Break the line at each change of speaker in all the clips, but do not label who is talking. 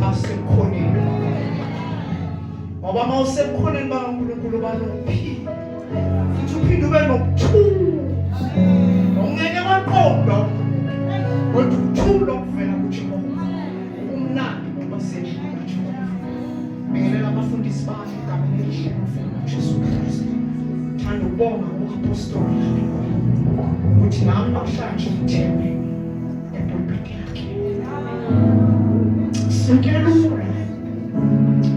asekhoneni ngoba uma usekhoneni bakaNkulunkulu banokuphila futhi uphinde ube nokuthula ongeke waqonda kodwa ukuthula okuvela kuJehova umnandi ngoba sendlini kaJehova. Bingelela abafundisi bakhe egameni likaJesu Kristu. Thanda ukubonga uapostoli ukuthi nami namhlanje ngithembe epulpiti yakhe. Sinkela umoya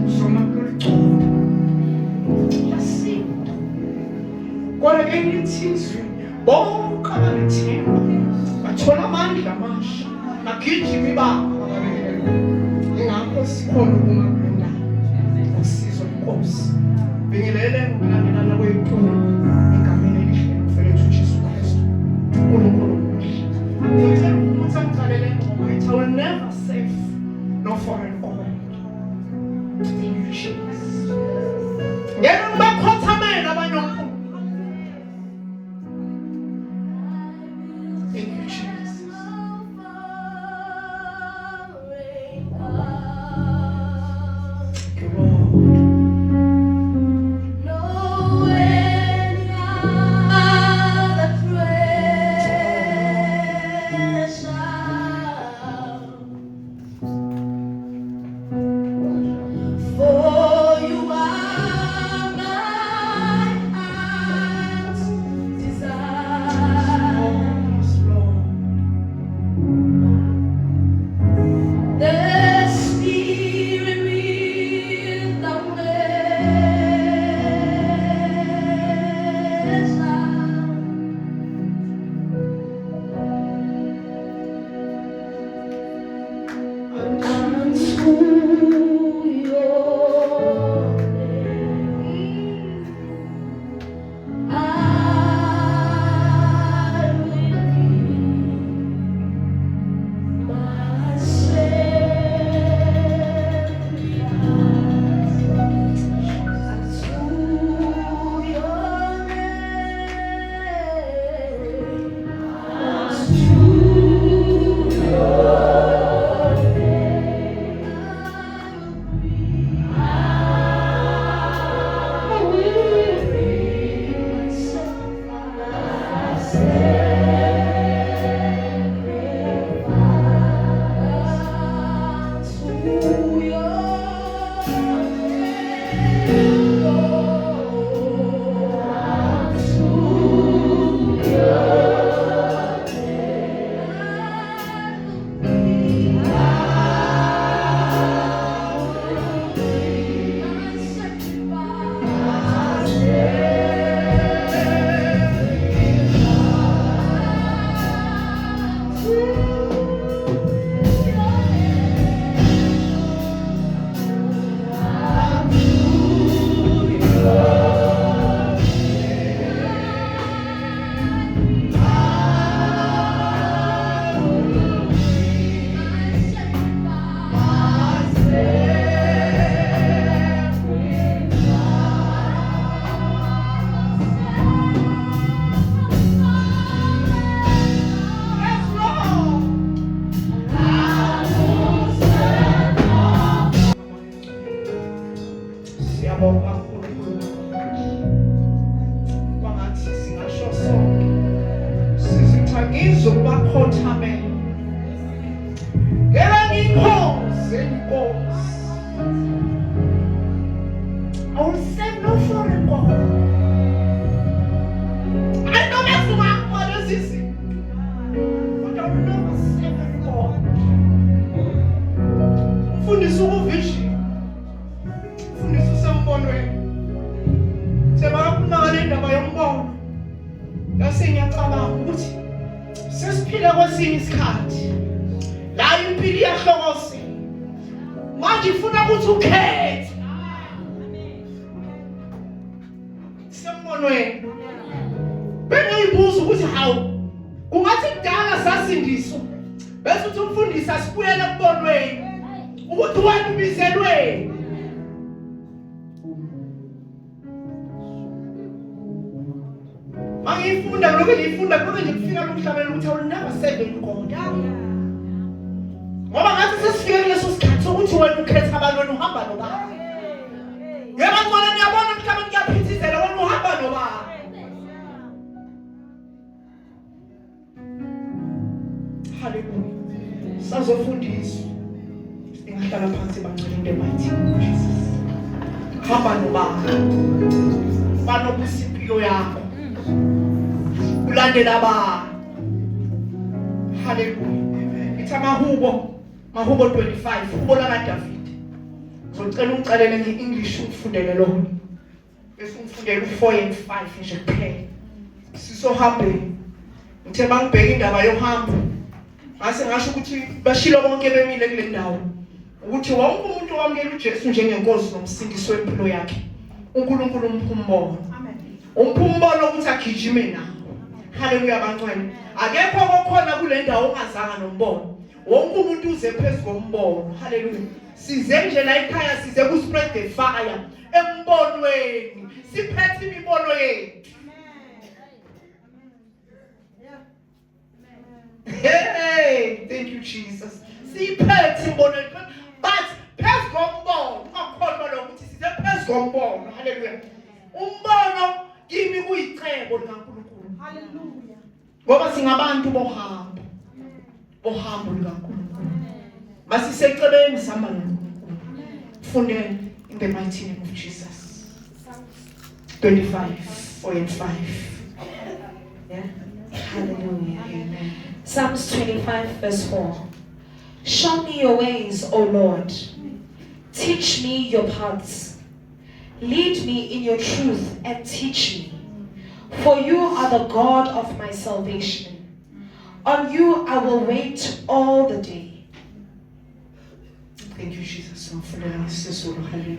uzoma kulicupha yasinda kodwa ke ngithizwe bonke abalithemba bathola amandla amasha bagijima ibanga ingakho sikhona ukuma kulona usizo lenkosi. Bingelele ngokulandelana kwethuba egameni elihle mfowethu uJesu Kristu uNkulunkulu. Ngicela ukuthi angicalele ngoba I will never save no foreign God. Thank you, Jesus. Ngeke ngibakhothamele abanye onkulunkulu. Thank you, Jesus. Thank you, Lord. Mangifunda lokho ngifunda konke nje kufika emhlabeni ukuthi awunever save God. Ngoba ngathi sesifike kuleso sikhathi sokuthi wena Ngihlala phansi bancane in the mighty name of Jesus. Hamba nobaba. Banobusa impilo yakho. Ulandela abantu. Hallelujah. It's Mahubo 25, Hubo la David. Ngicela ungicalele ngeEnglish ufundele lo. Bese ufundele u4 and 5 nje kuphela. Sisohambeni. Ngithe bangibheka indaba yohambo. Mase ngasho ukuthi bashilo bonke bemile kule ndawo. Ukuthi wonke umuntu owamukela uJesu njengenkosi nomsindisi wempilo yakhe. uNkulunkulu umphumbono. Amen. Umphumbono ukuthi agijime nawo. Haleluya bantwana. Akekho okhona kule ndawo ongazanga nombono. Wonke umuntu uze phezulu kombono. Haleluya. Size nje la ekhaya size ku spread the fire embonweni. Siphethe imibono yethu. Hey, thank you Jesus. Siphethe imbono yethu. But phezulu kombono akukho lokuthi size phezulu kombono. Haleluya. Umbono kimi kuyicebo likaNkulunkulu. Haleluya. Ngoba singabantu bohambo. Bohambo likaNkulunkulu. Masisecebeni sihamba noNkulunkulu. Fundeni in the mighty name of Jesus. 25, 4 and 5.
Yeah. Hallelujah. Amen. Psalms 25 verse 4. Show me your ways, O Lord. Teach me your paths. Lead me in your truth and teach me. For you are the God of my salvation. On you I will wait all the day.
Thank you, Jesus. Hallelujah.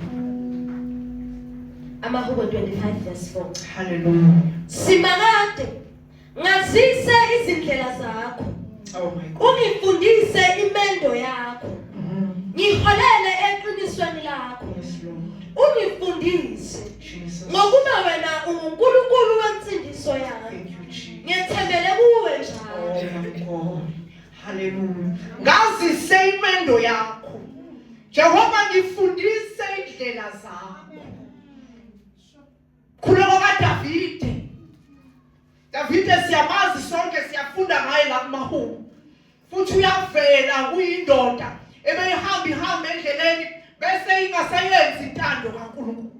Amahubo 25 verse 4.
Hallelujah.
Simangade ngazise izindlela zakho.
Oh my God.
Ungifundise imendo yakho. Ngiholele eqinisweni lakho.
Yes, Lord.
Ungifundise.
Jesus.
Ngokuba wena uNkulunkulu wensindiso yami.
Thank you, Jesus.
Ngiyethembele kuwe njalo.
Oh my God. Hallelujah. Ngazise imendo yakho. Jehova ngifundise indlela zakho. Khuleko kaDavide. Davide siyamazi sonke siyafunda ngaye la kuMahubo. Futhi uyavela kuyindoda ebeyihamba endleleni bese ingasayenzi intando kaNkulunkulu.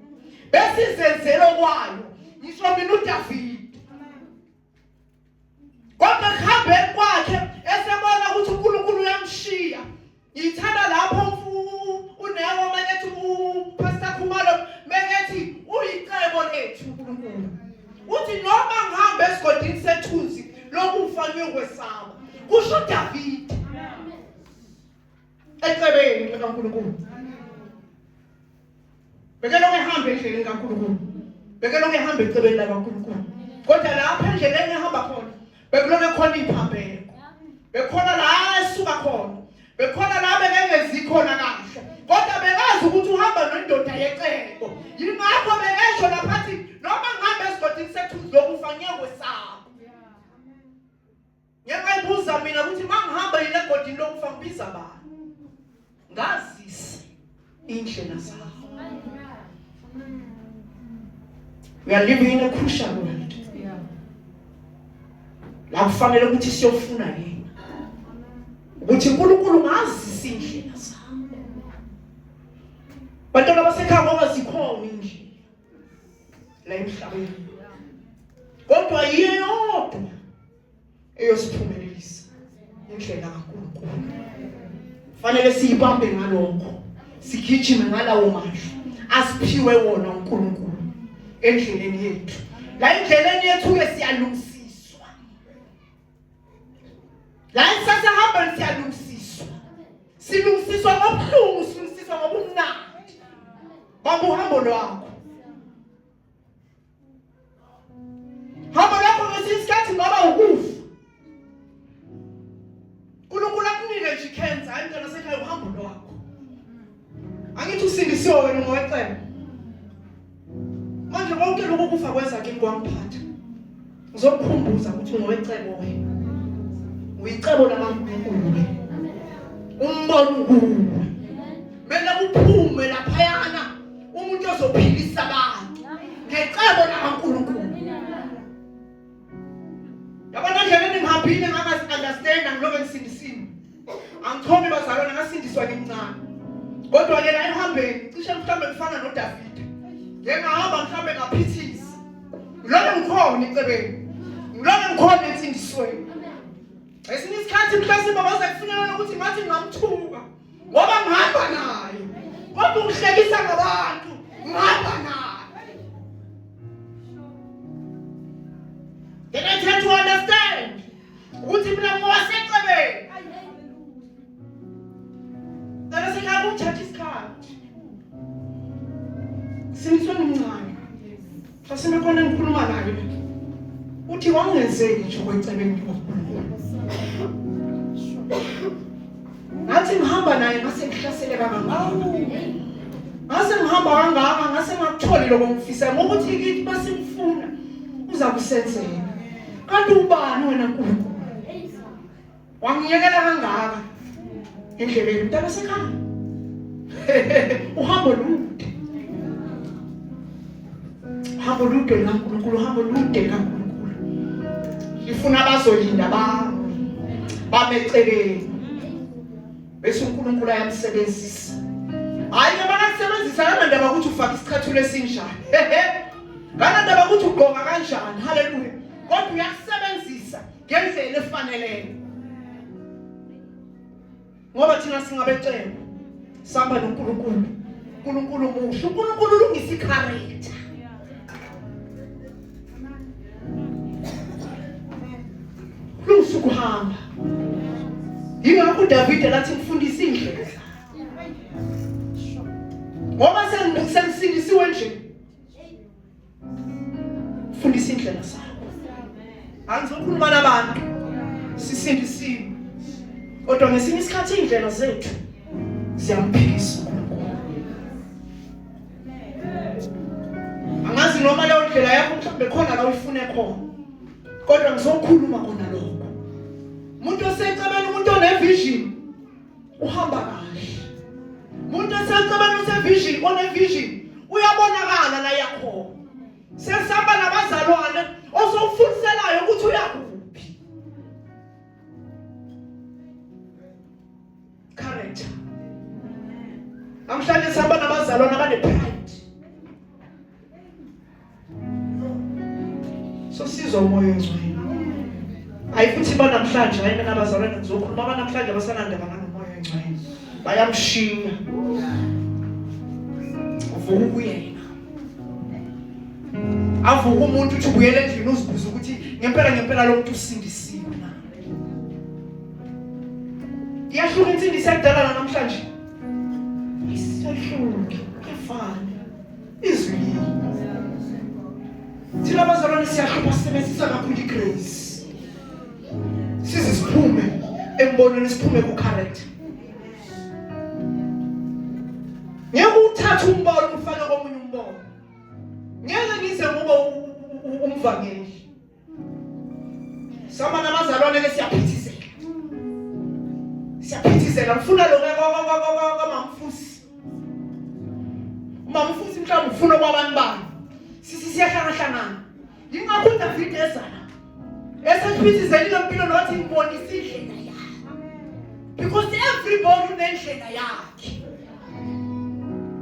Bese izenzelo kwayo. Ngisho mina uDavide. Kodwa kuhambeni kwakhe esebona ukuthi uNkulunkulu uyamshiya. Ngithanda lapho uNewo makethi uPastor Khumalo mekethi uyicebo lethu uNkulunkulu. Uthi noma ngihambe esigodini sethuzi lokufa ngiyokwesaba. Kusho uDavide. Ecebeni likaNkulunkulu. Bekelo ngihamba endleleni kaNkulunkulu. Bekelo ngihamba ecebeni likaNkulunkulu. Kodwa lapha endleleni ehamba khona bekuloke khona iphambeko. Bekhona la esuka khona. Bekhona la bekengezi khona kahle. Kodwa bekazi ukuthi uhamba nendoda yecebo. Yingakho bekesho laphathi noma ngihambe esigodini sethuzi lokufa ngiyokwesaba. Ngiyayibuza mina ukuthi mangihamba yile godini lokufa ngibiza bani? Ngazise indlela zakho. We are living in a crucial world. La kufanele ukuthi siyofuna yini. Ukuthi uNkulunkulu ngazise indlela zakho. Bantwana basekhaya ngoba zikhona indlela la emhlabeni. Kodwa yiyo yodwa eyosiphumelelisa indlela kaNkulunkulu. Fanele siyibambe ngalokho. Sigijime ngalawo manje. Asiphiwe wona uNkulunkulu endleleni yethu. La endleleni yethu ke siyalungisiswa. La sasahamba siyalungisiswa. Silungisiswa ngobuhlungu, silungisiswa ngobumnandi. Bamba uhambo lwakho. Hambo lwakho ngesikhathi ngoba ukufa. uNkulunkulu akunike nje ikhenza hayi mntana sekhaya uhambo lwakho. Angithi usindisiwe wena ngowecebo. Manje konke lokho kufa kwenza kimi kwangiphatha. Ngizokukhumbuza ukuthi ngowecebo wena. Uyicebo lakaNkulunkulu wena. Umbono kuwe. Mela kuphume laphayana umuntu ozophilisa abantu. Ngecebo lakaNkulunkulu. Yabona ndlela ngihambile ngangasi understand ngilobe ngisindisini. Angithomi bazalwane ngasindiswa ngimncane. Kodwa ke la ehambeni cishe mhlambe kufana noDavide. Ngengahamba mhlambe ngaphithisa. Ngilona ngikhona ecebeni. Ngilona ngikhona etsindisweni. Esinye isikhathi mhlawumbe babaza kufinyelela ukuthi ngathi ngamthuka ngoba ngihamba naye. Kodwa ungihlekisa ngabantu, ngihamba naye. Then I tend to understand ukuthi mina ngowasecebeni. Dala sekhaya ukuthatha isikhathi. Siniswe ngimncane. Fasina khona ngikhuluma naye. Uthi wangenzeki nje kwecebeni lokukhuluma. Ngathi ngihamba naye ngase ngihlasele kangaka. Ngase ngihamba kangaka ngase ngakutholi lokho ngifisa ngokuthi kithi basimfuna uza kusenzela. Kanti ubani wena Nkulunkulu? Wangiyekela kangaka endleleni mntana sekhaya. Uhambo lude. Uhambo lude kaNkulunkulu, uhambo lude kaNkulunkulu. Ngifuna abazolinda bameceleni. Bese uNkulunkulu ayamsebenzisa. Hayi noma akusebenzisa kana ndaba ukuthi ufaka isicathulo esinjani. Kana ndaba ukuthi ugqoka kanjani. Haleluya. Kodwa uyakusebenzisa ngendlela efaneleyo. Ngoba thina singabecela sihamba noNkulunkulu. uNkulunkulu muhle. uNkulunkulu ulungisa i-character. Ulungisa ukuhamba. Yingakho uDavide lathi ngifundisa indlela. Ngoba sengisindisiwe nje. Fundisa indlela zakho. Angizokhuluma nabantu. Sisindisiwe. Kodwa ngesinye isikhathi indlela zethu ziyamphisa uNkulunkulu. Angazi noma leyo ndlela yakho mhlawumbe khona la uyifune khona. Kodwa ngizokhuluma khona lokho. Umuntu osecebeni, umuntu onevision uhamba kahle. Umuntu osecebeni onevision uyabonakala la yakho. Sesihamba nabazalwane osofundiselayo ukuthi uyakuphi. Character. Namhlanje sihamba nabazalwane abane-pride. So sizwa umoya ongcwele. Ayifuthi banamhlanje ayena nabazalwane ngizokhuluma banamhlanje basanandaba ngomoya ongcwele. Bayamshiya. Uvuka kuyena. Avuka umuntu uthi ubuyele endlini uzibuza ukuthi ngempela lo muntu usindisiwe na. Iyahluka insindisi yakudala namhlanje. Isihluka, kuyafana. Izwi. Thina abazalwane siyahlupa sisebenzisa kakhulu igrace. Siziphume embonweni siphume ku-character. Ngeke uthathe umbono ufake komunye umbono. Ngeke ngize ngoba umvangeli. Sama nabazalwane lesiyaphithizela. Siyaphithizela ngifuna lo kaMamfusi. uMamfusi mhlawumbe ufuna kwabantu bani. Siyahlangana. Yingakho uDavide ezala. Esephithizela impilo nothi ngibonisa indlela yakhe. Because everybody unendlela yakhe.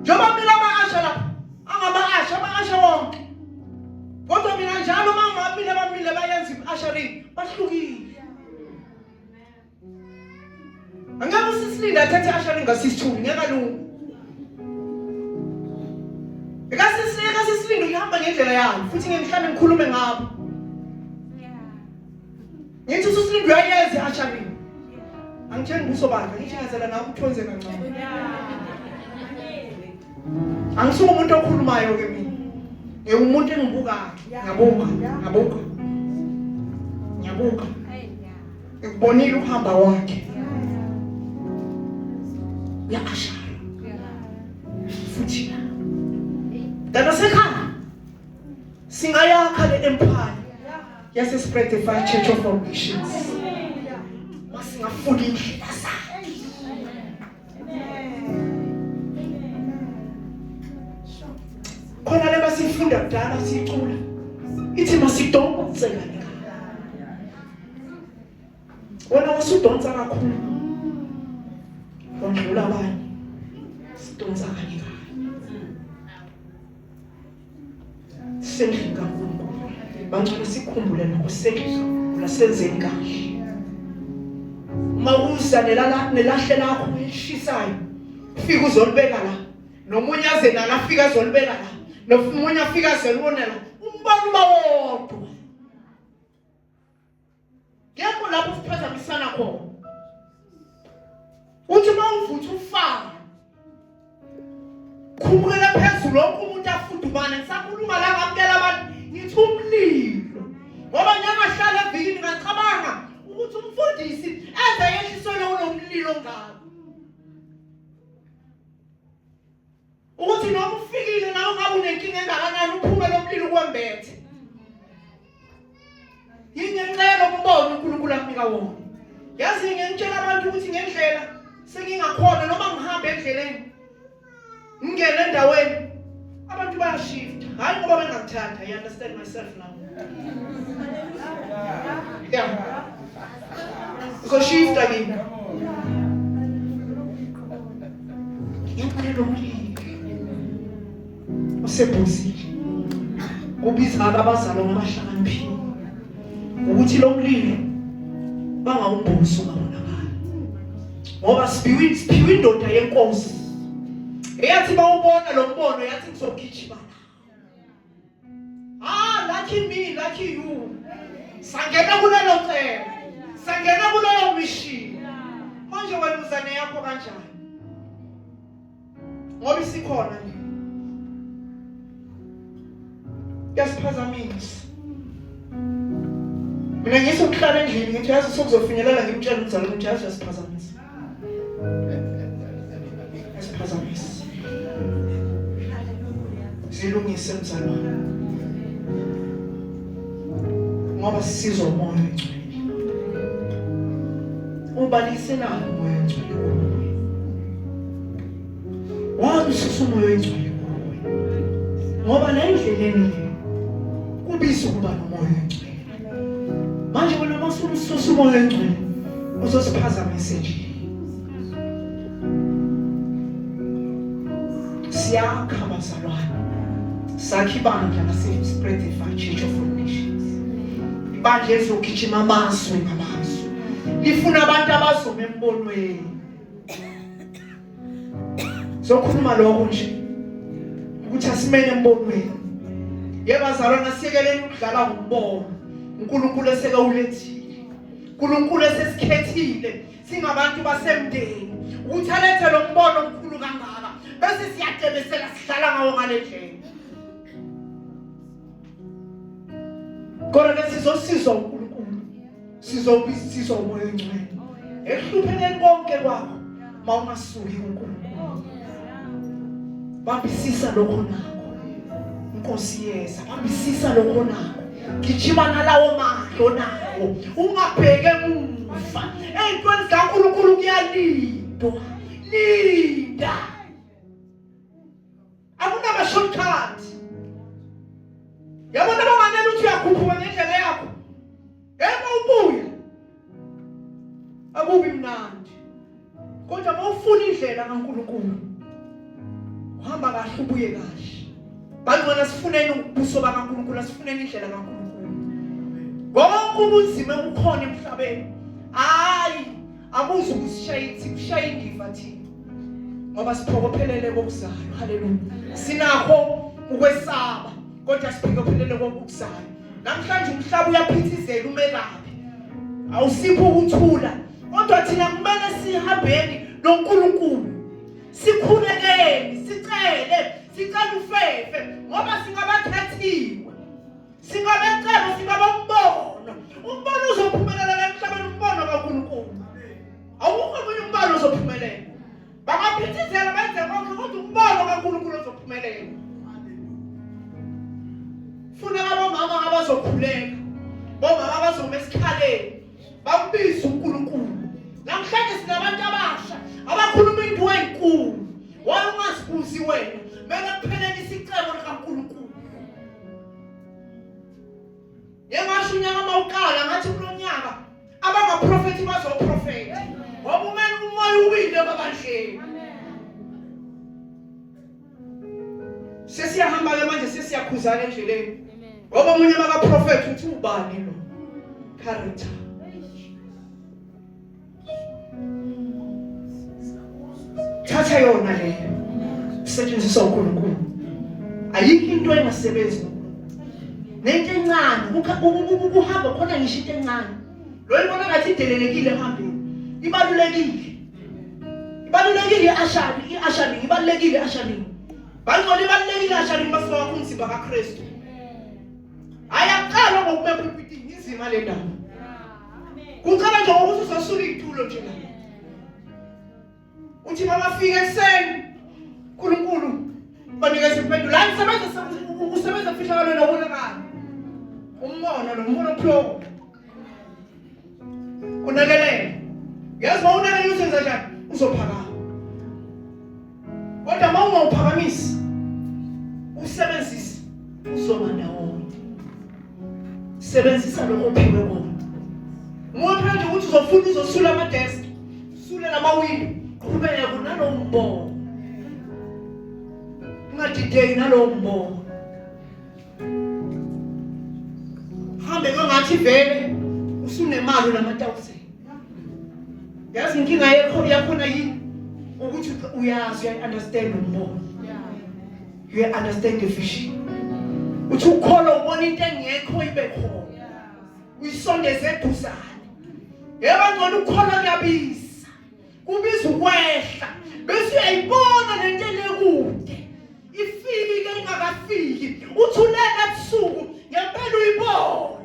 Njoba mina ama-asha lapha, ama-asha wonke. Kodwa mina njalo bamile bayenza i-asharing, bahlukile. Angeke usisilinda athathe i-asharing ngasisithuli, ngeke kalungi. Ekasisilinda uyahamba ngendlela yayo, futhi ngemhlanje ngikhulume ngabo. Ngithi usisilinda uyayenza i-asharing. Angitsheni ngusobandla, ngithi ngazela nawe uthonze kancane. Angisuka umuntu okhulumayo ke mina. Umuntu engibukayo, ngiyabuka. Ngibonile ukuhamba wakhe. Uyashaya. Futhi dala sekhaya singayakha le empire yase Spread-the-Fire Church of All Nations. Masingafuni indlela zakhe. Khona leba sifunda kudala sicula. Ithi masidonse kahle. Wena wasudonsa kakhulu. Wandlula abanye. sidonsa kanye sendlini kaNkulunkulu bangcwele sikhumbule nokusendlini lasenzeni kahle uma uza nelahle lakho eshisayo ufika uzolibeka la nomunye azena la afika azolibeka la nomunye afika azelibonela umbona uba wodwa ngekho lapho siphazamisana khona uthi mawuvutha ufana khumukela phezulu lonke umuntu afudumane ngisakhuluma la ngamkela abantu ngithi umlilo ngoba njengahlala evikini ngacabanga ukuthi umfundisi eze yehliswe nomlilo ngabo ukuthi noma ufikile nawe ngabe unenkinga engakanani uphume lo mlilo kwembethe yingicela ukubona uNkulunkulu amnika wona yazi ngiyentshela abantu ukuthi ngendlela sengingakhona noma ngihamba endleleni ngingena endaweni abantu bayashifta hayi ngoba bengakuthanda. I understand myself now. Yeah. So shift again. Yimphelo mlilo osebhozile ubiza abazalo ngabahlakaniphile ukuthi lo mlilo bangawumbuso ngabonakala ngoba siphiwe indoda yenkosi eyathi bawubona lo mbono yathi ngizogijima lucky me, lucky you. Sangena kulelo cebo, sangena kuleyo mission. Manje wena uzane yakho kanjani? Ngoba isikhona nje. Yasiphazamisa. Mina ngisokuhlala endlini ngithi yazi sokuzofinyelela ngimtshela umzalo ukuthi yazi yasiphazamisa. Yasiphazamisa. Silungise mzalo wami. Ngoba sisizwa umoya ongcwele. Ubaliselayo umoya ongcwele. Wazi usisa umoya ongcwele. Ngoba la endleleni kubisa ukuba nomoya ongcwele. Manje wena masufuna usisa umoya ongcwele uzosiphazamise nje. Siyakha bazalwane. Sakhe ibandla lase-Spread-Ify Church of All Nations. Ibandla ezogijima amazwe ngamazwe. Lifuna abantu abazoma embonweni. Sokhuluma lokho nje ukuthi asimene embonweni. Yebo bazalwane asiyekeleni ukudlala ngombono. uNkulunkulu eseke ulethile. uNkulunkulu esesikhethile singabantu basemndeni ukuthi alethe lo mbono omkhulu kangaka bese siyadebesela sihlala ngawo ngale ndlela. Kodwa sizosizwa uNkulunkulu. Sizobisizwa umoya ongcwele. Ehluphekeni konke kwakho mawungasuki uNkulunkulu. Bambisisa lokho nakho. Inkosi yeza bambisisa lokho nakho. Gijima nalawo mahlo nawo. Ungabheke emuva. Eyintweni zikaNkulunkulu kuyalindwa. Linda. Akunama shortcut. Yabona banganele ukuthi uyakhuphuka ngendlela yakho. Ema ubuya. Akubi mnandi. Kodwa mawufuna indlela kaNkulunkulu. Uhamba kahle ubuye kahle. Bangona sifuneni ubuso bakaNkulunkulu, asifuneni indlela kaNkulunkulu. Konke ubunzima obukhona emhlabeni. Hayi, abuze ukusishaya indiva thina. Ngoba siphokophelele kokuzayo. Haleluya. Sinakho ukwesaba. Kodwa siphokophelele kokuzayo. Namhlanje umhlaba uyaphithizela umelaphi. Awusipho ukuthula. Kodwa thina kumele sihambeni noNkulunkulu. Sikhulekeni, sicela ufefe ngoba singabathathiwe. Singabecela singabambono. Umbono uzophumelela emhlabeni umbono kaNkulunkulu. Awukho omunye umbono uzophumelela. Bangaphithizela benze konke kodwa umbono kaNkulunkulu uzophumelela. Funa abomama abazokhuleka. Bomama abazoma esikhaleni. Bambize uNkulunkulu. Namhlanje sinabantu abasha abakhuluma into enkulu. Wayengasibuzi wena, mele kuphelele isicebo likaNkulunkulu. Yemasho unyaka mawuqala ngathi kulonyaka abangaprofeti bazoprofeti. Ngoba umele umoya uwile babandleni. Sesiyahamba ke manje sesiyakhuzana endleleni. Ngoba umunye makaprofeti uthi ubani lo? Character. Thatha yona leyo. Setshenziswa uNkulunkulu. Ayikho into engasebenzi. Nento encane, ukuhamba khona ngisho into encane. Lo ibona ngathi idelelekile ehambeni. Ibalulekile. Ibalulekile i-ashari, ibalulekile i-ashari. Bangcwele ibalulekile i-ashari bafika kumzimba kaKristu. Ayaqala ngokubeka ipiti izima le ndawo. Kucala nje ukuthi uzosula itulo nje la. Uthi mama fika ekseni. uNkulunkulu banikeza impendulo. La usebenza fihlakalo nobonakala. Umbono lo mbono pro. Unakelele. Yazi mawunakele usenza njani? Uzophakama. Kodwa mawungawuphakamisi usebenzise uzoba ndawonye. Sebenzisa lokho ophiwe kona. Ngoba nje ukuthi uzofuna uzosula ama-desk, usule namawindi, qhubeka kunalo mbono. Ungadideki nalo mbono. Hambe ngathi vele usunemali nama-1000. Yazi inkinga yakhona yini? Ukuthi uyazi, you understand umbono. You understand the vision. Uthi ukholwa ubona into engekho ibe khona. Uyisondeze eduzane. Yebo ngcono ukholwa kuyabiza. Kubiza ukwehla. Bese uyayibona lento elekude. Ifike ingakafiki. Uthuleka ebusuku ngempela uyibona.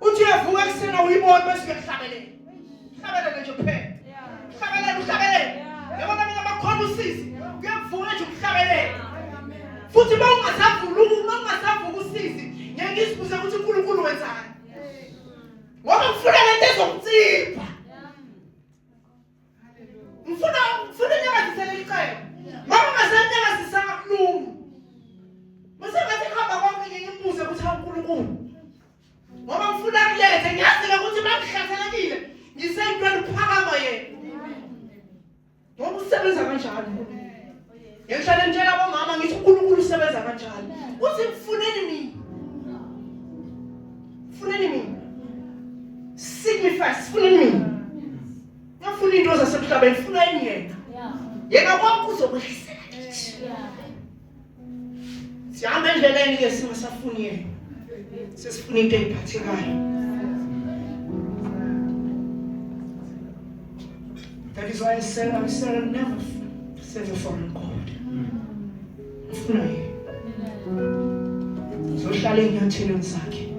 Uthi uyavuka eksena uyibona bese uyahlabelela. Hlabelela nje kuphela. Hlabelela. Yebo mina abakhona usizi. Kuyavuka nje ukuhlabelela. Futhi ungasavuka usizi, ngeke isibuze ukuthi uNkulunkulu wenzani. Ngoba ngifuna lento ezomtsipha. Ngifuna inyakazisele icebo. Ngoba ngasenyakazisa kakhulu. Mase ngathi khamba konke ngiyimbuze ukuthi uNkulunkulu. Ngoba ngifuna kulethe ngiyazi ukuthi bangihlaselekile. Ngisentweni ukuphakama yena. Ngoba usebenza kanjalo. Ngihlala ngitshela abomama ngithi uNkulunkulu usebenza kanjalo. Uthi mfuneni mina. Funeni mina. Seek me first, funeni mina. Ngafuna into zasemhlabeni, funeni yena. Yena konke uzokwehlisa kithi. Sihamba endleleni ke singasafuni yena. Sesifuna into eziphathekayo. That is why I said I'll never serve a foreign God. Ngifuna yena. Zohlala enyathelweni zakhe.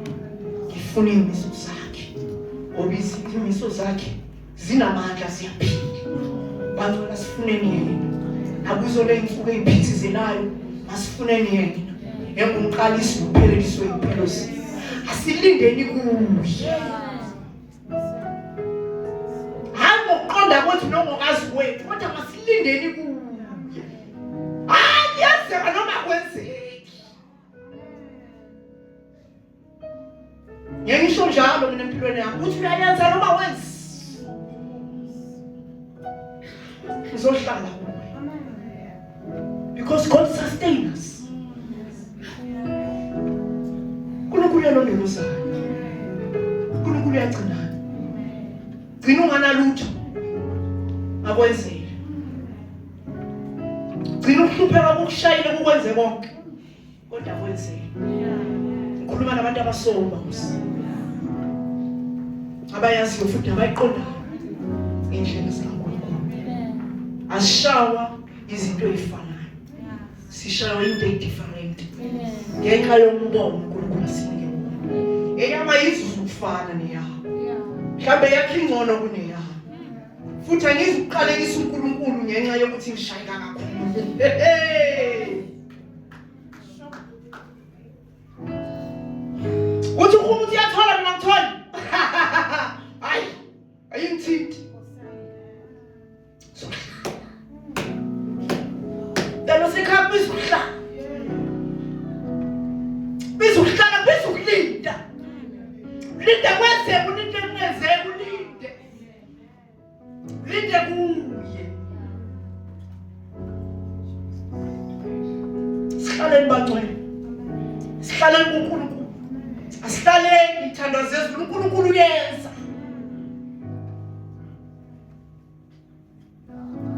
Ngifuna imiso zakhe. Ngoba izimiso zakhe zinamandla ziyaphila. Bantu basifuneni yena. Akuzole insuku eziphithizelayo, masifuneni yena. Engumqalisi nophelelisi wempilo zethu. Asilindeni kuye. Hayi ngokuqonda kwethu noma ngokazi kwethu, kodwa masilindeni kuye. Yenzeka noma kwenzeki. Ngisho njalo mina empilweni yami ukuthi uyayenza noma wenza. Uzohlala kuwe. Because God sustains us. uNkulunkulu uyalondoloza. uNkulunkulu uyagcina. Gcina unganalutho. Akwenzele. Gcina ukuhlupheka ukushayela ukwenze konke. Kodwa kwenzele. Ngikhuluma nabantu abasoba Nkosi. Abayaziyo futhi abayiqondayo indlela zikaNkulunkulu. Asishawa izinto ezifanayo. Sishawa into different. Ngenxa yombono uNkulunkulu asinike wona. Eyama yizuzu ukufana neyakho. Mhlawumbe yakho ingcono kuneyakho. Futhi angizuqalekisa uNkulunkulu ngenxa yokuthi ngishayeka kakhulu. Uthi umuntu uyathola mina ngithola. Hayi, ayingithinti. Dalo sekhaya bizuhlala. Bizuhlala bizukulinda. Linda kwenzeka ulinda engenzeka ulinde. Linde kuye. asihlaleni bangcwele. Sihlaleni kuNkulunkulu. Asihlaleni ithandazezwe uNkulunkulu uyenza.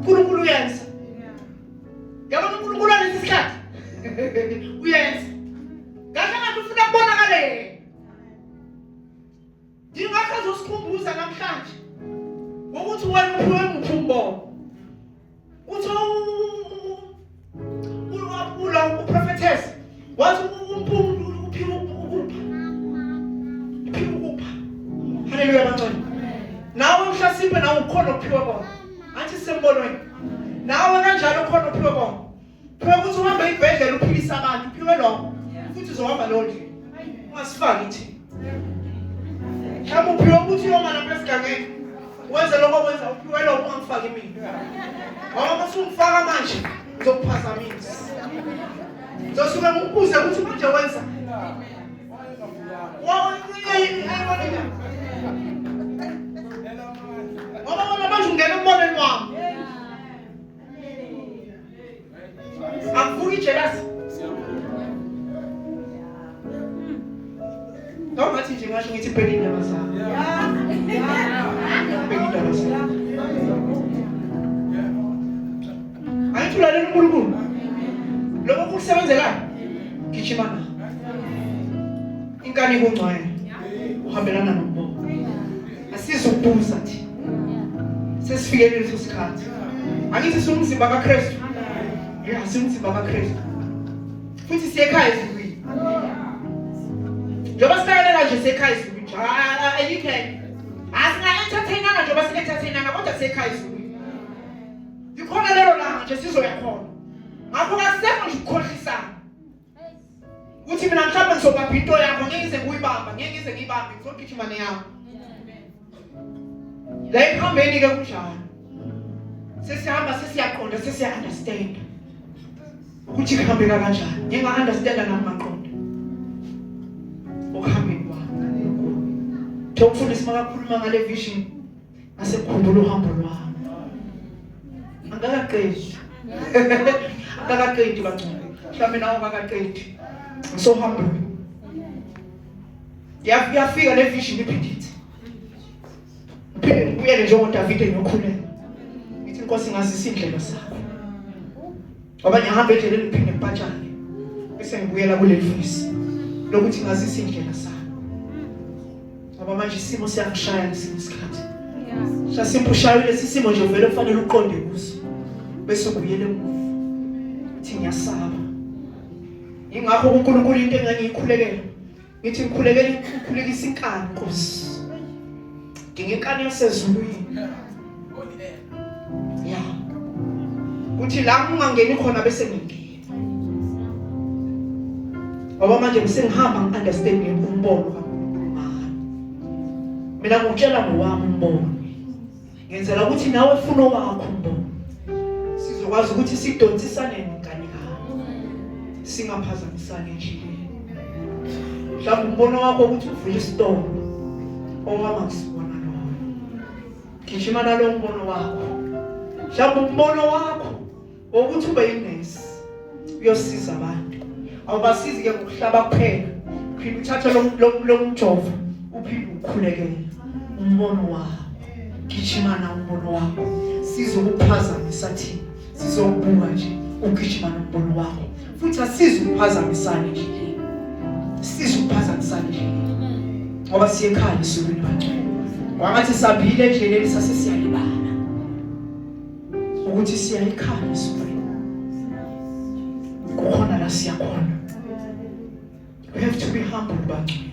uNkulunkulu uyenza. Yabona uNkulunkulu alesisikhathi. Uyenza. Kahle ngathi ufuna kubonakale. Ngingakho uzosikhumbuza namhlanje. Ukuthi wena uphiwe umphumbo. Uthi uprofetess wathi umphumbo uphiwe ukupha. Uphiwe ukupha. Haleluya bantwana. Nawe mhlasimbe nawe ukhona uphiwe bona. Athi sembonweni. Nawe kanjalo ukhona uphiwe bona. Phela ukuthi uhambe ibhedlela uphilisa abantu uphiwe lokho. Futhi uzohamba lo nje. Ungasifaki ithi. Mhlawumbe uphiwe ukuthi uyoma lapha esigangeni. Wenze lokho wenza uphiwe lokho ungangifaki mina. Ngoba mase ungifaka manje uzokuphazamisa. Ngizosuke ngikubuze ukuthi manje wenza. Ngoba wena manje ungena embonweni wami. Akuvuki jealousy. Noma ngathi nje ngasho ngithi bheka indaba zami. Bheka indaba zami. Ayithulalela uNkulunkulu. Lokho kukusebenzela gijimana. Inkani kungcwaye. Uhambelana nombono. Asizukubuza thi. Sesifikele leso sikhathi. Angithi sumzimba kaKristu. Yeah, simzimba kaKristu. Futhi siyekhaya ezulwini. Njoba sikalela nje siyekhaya ezulwini. Ayikho. Asinga entertainana njoba si-entertainana kodwa siyekhaya ezulwini. Ikhona lelo langa nje sizoyakhona. Ngakho kasekho nje ukukhohlisana. Uthi mina mhlawumbe ngizobamba into yakho ngeke ngize ngiyibamba, ngeke ngize ngiyibambe, ngizogijima neyami. La ikhambeni ke kunjalo. Sesihamba sesiyaqonda sesiya-understand. Ukuthi kuhambeka kanjani. Ngeke nga-understand nami maqonda. Ukuhambeni kwami. Njengoba umfundisi makakhuluma ngale vision ngasekukhumbula uhambo lwami. Angakaqedi. Angakaqedi bangcwele. Mhlawumbe nawe ungakaqedi. Ngisohambile. Yafika le vision iphindithe. Ubuyele njengo David enokhuleka. Ngithi Nkosi ngazisa indlela zakho. Ngoba ngihamba endleleni ngiphinde ngipatshane. Bese ngibuyela kule visi. Lokuthi ngazisa indlela zakho. Ngoba manje isimo siyangishaya ngesinye isikhathi. Shasimpu ushayile lesi simo nje vele kufanele uqonde kuso. Bese ubuyele emuva. Uthi ngiyasaba. Ingakho uNkulunkulu into engangiyikhulekela. Ngithi ngikhulekisa inkani Nkosi. Ngingenkani yasezulwini. Ya. Uthi la ungangeni khona bese ngingena. Ngoba manje bese ngihamba ngi-understand umbono kaNkulunkulu ngami. Mina ngutshela ngowami umbono. Ngenzela ukuthi nawe ufuna wakho umbono. Sizokwazi ukuthi sidonsisane nengane yakho. Singaphazamisani endleleni. Mhlawumbe umbono wakho ukuthi uvule isitolo. Owama kusibona lo. Gijima nalo umbono wakho. Mhlawumbe umbono wakho ukuthi ube yinesi. Uyosiza abantu. Awubasizi ke ngokuhlaba kuphela. Phinde uthathe lo mjovo uphinde ukhulekele. Umbono wakho. Gijima na umbono wakho. Sizokuphazamisa thina. Sizokubuka nje ugijima nombono wakho. Futhi asizukuphazamisana nje. Sizukuphazamisana nje. Ngoba siyekhaya esukwini bangcwele. Wangathi sabile endleleni sasesiyalibala. Ukuthi siyayikhaya esukwini. Kukhona la siyakhona. We have to be humble bangcwele.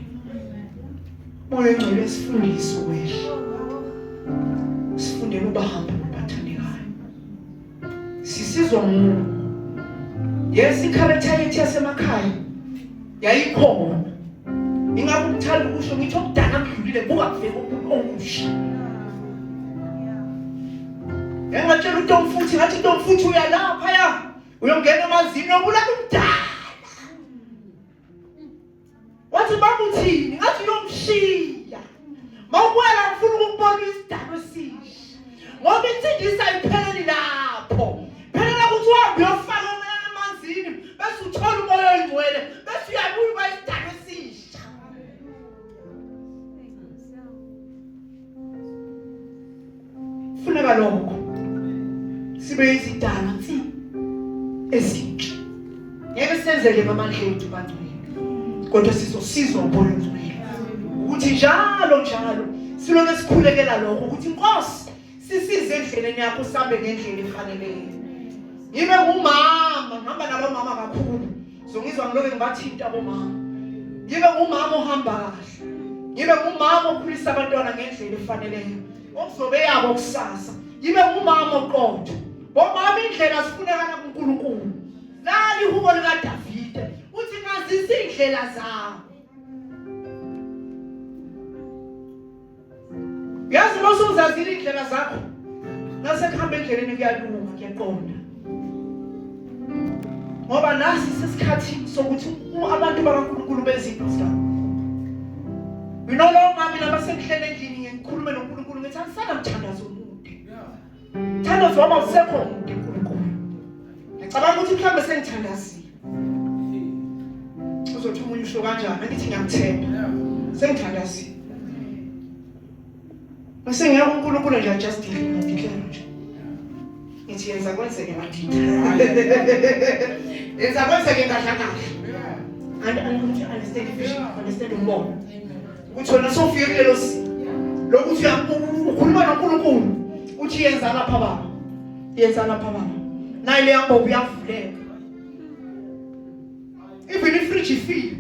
Moya engcwele sifundise ukwehla. Sifundele uba humble bathandekayo. Sisizwa nguwe. Yes, i-character yethu yasemakhaya yayikhona. Ingakuthanda ukusho ngithi okudala ngidlulile buka kuvela umuntu omusha. Engatshela uNtomfuthi ngathi uNtomfuthi uyalapha ya. Uyongena emazini yobulala umdala. Wathi bamuthini ngathi uyomshiya. Mawubuya ngifuna ukubona isidalo esihle. Ngoba insindiso ayipheleli lapho. Phela ukuthi uhambe uyofaka emanzini bese uthola umoya sibe izidala ezintsha. Ngeke senzele ngamandla ethu bantwana. Kodwa sizosizwa umoya ongcwele. Ukuthi njalo silokho sikhulekela lokho ukuthi Nkosi sisize endleleni yakho sambe ngendlela efaneleyo. Yibe ngumama, ngihamba nabomama kakhulu. Ngizwa ngilokho ngibathinta abomama. Yibe ngumama ohamba kahle. Yibe ngumama okhulisa abantwana ngendlela efaneleyo. Okuzobe yabo kusasa. Yibe ngumama oqotho. Bomama indlela sifunekana kuNkulunkulu. Lali ihubo lika Davide uthi ngazisa indlela zawo. Yazi mawusuzazile indlela zakho. Nasekuhamba endleleni kuyalunga kuyaqonda. Ngoba nasi sesikhathi sokuthi abantu bakaNkulunkulu bezinto zabo. No longer mina basengihlele endlini ngikhulume noNkulunkulu ngithi akusana mthandazo omude. Mthandazo wami awusekho mude uNkulunkulu. Ngicabanga ukuthi mhlawumbe sengithandazile. Uzothi umunye usho kanjani? Ngithi ngiyamthemba. Sengithandazile. Bese ngiyaka uNkulunkulu nje just declare nje. Ngithi yenza kwenzeke madida. Yenza kwenzeke kahle kahle. And understand the vision, understand the more. Ukuthi wena sofika kulelo simo. Lokuthi ukhuluma noNkulunkulu. Uthi yenza lapha baba. Yenza lapha baba. Nayi le yambo uyavuleka. Even if fridge ifile.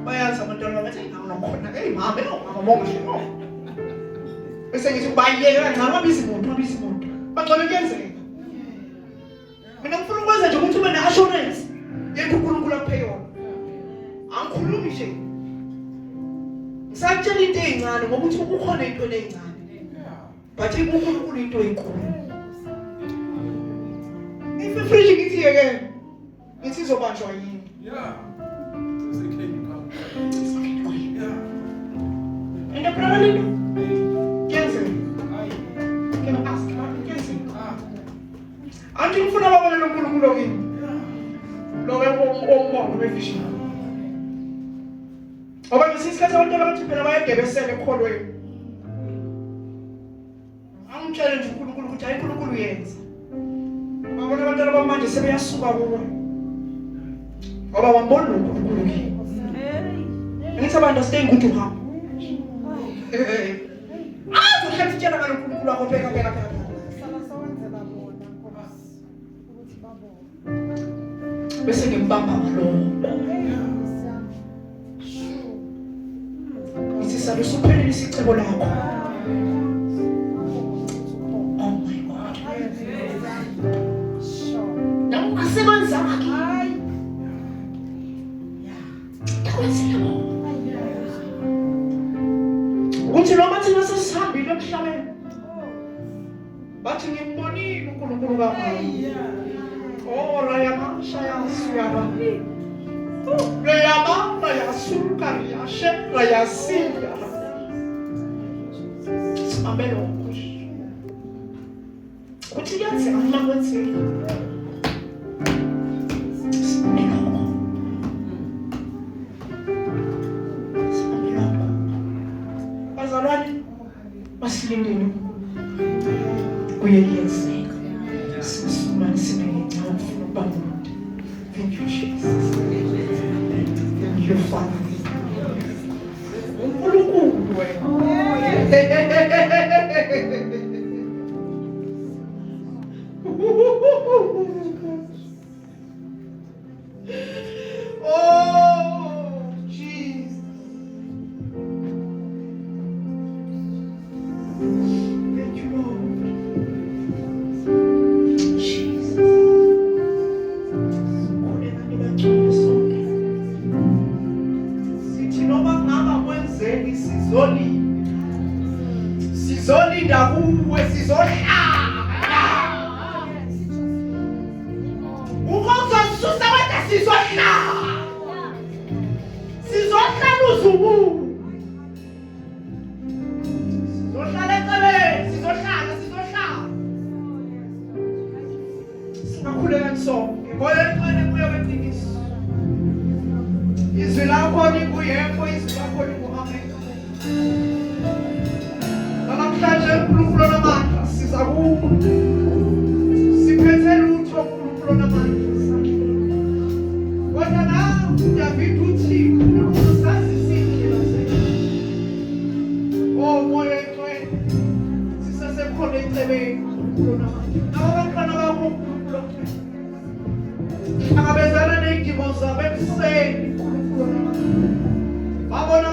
Bayazi abantwana bathi nginokhona. Hey mama, mama monga. Bese ngithi bayeke kancane babiza imoto. Bangcwele kuyenzeka. Mina ngifuna ukwenza nje ukuthi ube ne-assurance yethu uNkulunkulu akuphe yona. Angikhulumi nje. Ngisatshela into ezincane ngokuthi kukhona into ezincane. But uNkulunkulu into enkulu. Ifridge ngithi yeke. Ngithi izobanjwa yini? And the brother can I ask? Anti ngifuna babone noNkulunkulu kimi. Lo wonke bevision. Ngoba ngisikhathi abantu abathi phela bayadebesela ekholweni. Angitshela nje uNkulunkulu ukuthi hayi uNkulunkulu uyenza. Babona abantu abamanje sebeyasuka kuwe. Ngoba wambona uNkulunkulu kimi. Ngithi abantu stay ukuthi uhamba. Uhlezi tshela ngalo uNkulunkulu wakho pheka. Bese ngimbamba ngalokho. Ngithi sabe suphelile isicebo lakho. Oh my God. Namu asebenza ngakho. Kwenzela. Ukuthi noma thina sesihambile emhlabeni. Bathi ngimbonile uNkulunkulu kaMama. Oh, Rayama, Shayasuyaba. Rayama, Rayasuka, Rayashe, Rayasia. Amelo. What you got? I'm not going to say. Azalwane, basilindele. Uyeyenzeka. Sisumane sinenge. Thank you, Jesus. Thank you, Father. Oh, Jesus. Thank you, Lord. Sizolinda kuwe sizohlala. Ukuzosisusa wena sizohlala. Sizohlala uzubu. Sizohlala eceleni, sizohlala. Singakhuleka sonke. Ngoba encane kuye kweqiniso. Izwi lakho likuyekho, izwi lakho linguhameka. Namhlanje uNkulunkulu namandla siza kuwe Siphethe lutho uNkulunkulu onamandla. Kodwa nawe uDavide uthi uNkulunkulu sazisa indlela zethu. Oh moya engcwele sisasekhona ecebeni uNkulunkulu onamandla. Abantwana bakho uNkulunkulu onamandla. Angabezana ney'dingo zabo ekuseni uNkulunkulu onamandla. Babona